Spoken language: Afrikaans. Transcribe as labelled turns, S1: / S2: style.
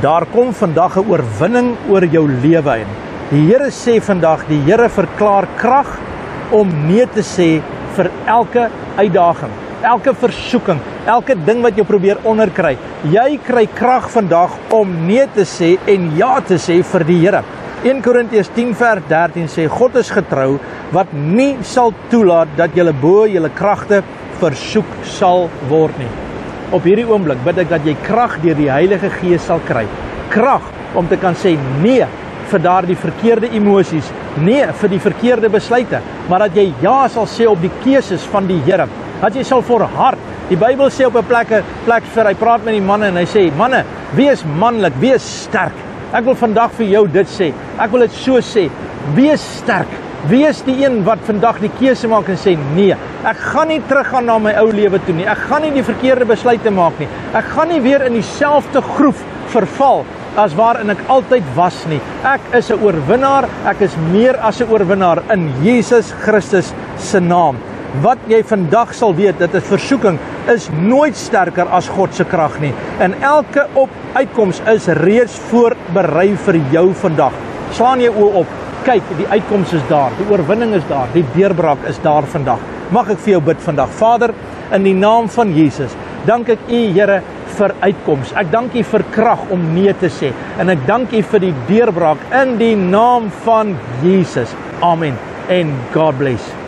S1: Daar kom vandag 'n oorwinning oor jou lewe in. Die Here sê vandag, die Here verklaar krag om nee te sê vir elke uitdaging, elke versoeking, elke ding wat jy probeer onderkry. Jy kry krag vandag om nee te sê en ja te sê vir die Here. 1 Korintiërs 10 vers 13 sê, God is getrou, wat nie sal toelaat dat julle bo julle kragte versoek sal word nie. Op hierdie oomblik bid ek dat jy krag deur die Heilige Gees sal kry. Krag om te kan sê nee vir daardie verkeerde emosies, nee vir die verkeerde besluite, maar dat jy ja sal sê op die keuses van die Here. Dat jy sal volhard. Die Bybel sê op 'n plek vir hy praat met die manne en hy sê, manne, wees manlik, wees sterk. Ek wil vandag vir jou dit sê. Ek wil dit so sê. Wees sterk. Wees die een wat vandag die keuse maak en sê, nee, ek gaan nie teruggaan na my ou lewe toe nie. Ek gaan nie die verkeerde besluite maak nie. Ek gaan nie weer in dieselfde groef verval as waarin ek altyd was nie. Ek is 'n oorwinnaar. Ek is meer as 'n oorwinnaar in Jesus Christus se naam. Wat jy vandag sal weet, dat 'n versoeking is nooit sterker as God se krag nie. En elke uitkoms is reeds voorberei vir jou vandag. Slaan jou oë op. Kyk, die uitkoms is daar, die oorwinning is daar, die deurbraak is daar vandag. Mag ek vir jou bid vandag. Vader, in die naam van Jesus, dank ek U, Here, vir uitkoms. Ek dank U vir krag om nee te sê. En ek dank U vir die deurbraak in die naam van Jesus. Amen. And God bless.